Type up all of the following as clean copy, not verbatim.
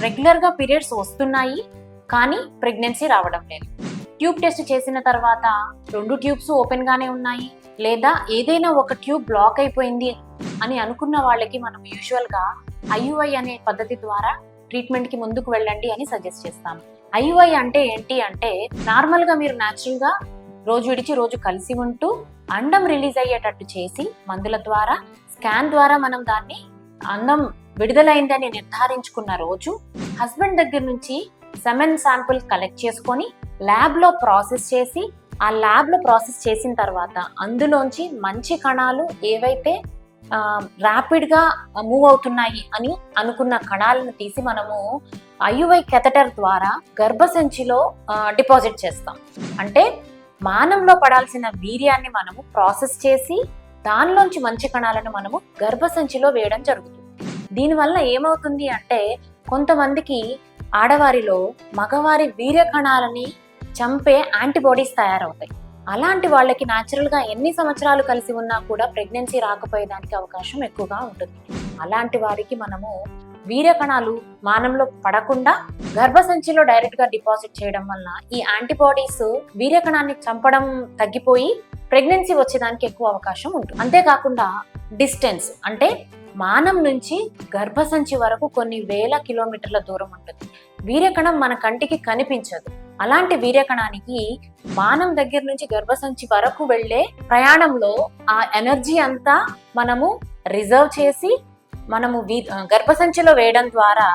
రెగ్యులర్గా పీరియడ్స్ వస్తున్నాయి కానీ ప్రెగ్నెన్సీ రావడం లేదు. ట్యూబ్ టెస్ట్ చేసిన తర్వాత 2 ట్యూబ్స్ ఓపెన్గానే ఉన్నాయి, లేదా ఏదైనా ఒక ట్యూబ్ బ్లాక్ అయిపోయింది అని అనుకున్న వాళ్ళకి మనం యూజువల్గా ఐయుఐ అనే పద్ధతి ద్వారా ట్రీట్మెంట్కి ముందుకు వెళ్ళండి అని సజెస్ట్ చేస్తాము. ఐయుఐ అంటే ఏంటి అంటే, నార్మల్గా మీరు న్యాచురల్గా రోజు విడిచి రోజు కలిసి ఉంటూ అండం రిలీజ్ అయ్యేటట్టు చేసి మందుల ద్వారా స్కాన్ ద్వారా మనం దాన్ని అండం విడుదలైందని నిర్ధారించుకున్న రోజు హస్బెండ్ దగ్గర నుంచి సెమెన్ శాంపుల్ కలెక్ట్ చేసుకొని ల్యాబ్లో ప్రాసెస్ చేసి, ఆ ల్యాబ్లో ప్రాసెస్ చేసిన తర్వాత అందులోంచి మంచి కణాలు ఏవైతే ర్యాపిడ్గా మూవ్ అవుతున్నాయి అని అనుకున్న కణాలను తీసి మనము ఐయుఐ కెథటర్ ద్వారా గర్భసంచిలో డిపాజిట్ చేస్తాం. అంటే మానంలో పడాల్సిన వీర్యాన్ని మనము ప్రాసెస్ చేసి దానిలోంచి మంచి కణాలను మనము గర్భసంచిలో వేయడం జరుగుతుంది. దీనివల్ల ఏమవుతుంది అంటే, కొంతమందికి ఆడవారిలో మగవారి వీర్య కణాలని చంపే యాంటీబాడీస్ తయారవుతాయి. అలాంటి వాళ్ళకి న్యాచురల్గా ఎన్ని సంవత్సరాలు కలిసి ఉన్నా కూడా ప్రెగ్నెన్సీ రాకపోయేదానికి అవకాశం ఎక్కువగా ఉంటుంది. అలాంటి వారికి మనము వీర్య కణాలు మానంలో పడకుండా గర్భసంచిలో డైరెక్ట్గా డిపాజిట్ చేయడం వల్ల ఈ యాంటీబాడీస్ వీర్య కణాన్ని చంపడం తగ్గిపోయి ప్రెగ్నెన్సీ వచ్చేదానికి ఎక్కువ అవకాశం ఉంటుంది. అంతేకాకుండా డిస్టెన్స్ అంటే మానం నుంచి గర్భసంచి వరకు కొన్ని వేల కిలోమీటర్ల దూరం ఉంటుంది. వీర్యకణం మన కంటికి కనిపించదు. అలాంటి వీర్యకణానికి మానం దగ్గర నుంచి గర్భసంచి వరకు వెళ్ళే ప్రయాణంలో ఆ ఎనర్జీ అంతా మనము రిజర్వ్ చేసి మనము గర్భసంచిలో వేయడం ద్వారా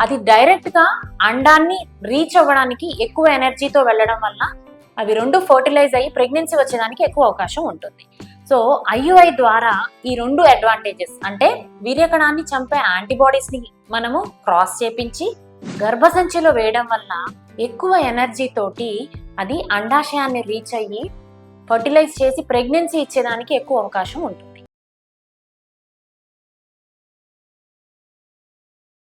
అది డైరెక్ట్గా అండాన్ని రీచ్ అవ్వడానికి ఎక్కువ ఎనర్జీతో వెళ్ళడం వల్ల అవి 2 ఫర్టిలైజ్ అయ్యి ప్రెగ్నెన్సీ వచ్చేదానికి ఎక్కువ అవకాశం ఉంటుంది. సో ఐయుఐ ద్వారా ఈ 2 అడ్వాంటేజెస్ అంటే వీర్యకణాన్ని చంపే యాంటీబాడీస్ని మనము క్రాస్ చేపించి గర్భసంచిలో వేయడం వల్ల ఎక్కువ ఎనర్జీ తోటి అది అండాశయాన్ని రీచ్ అయ్యి ఫర్టిలైజ్ చేసి ప్రెగ్నెన్సీ ఇచ్చేదానికి ఎక్కువ అవకాశం ఉంటుంది.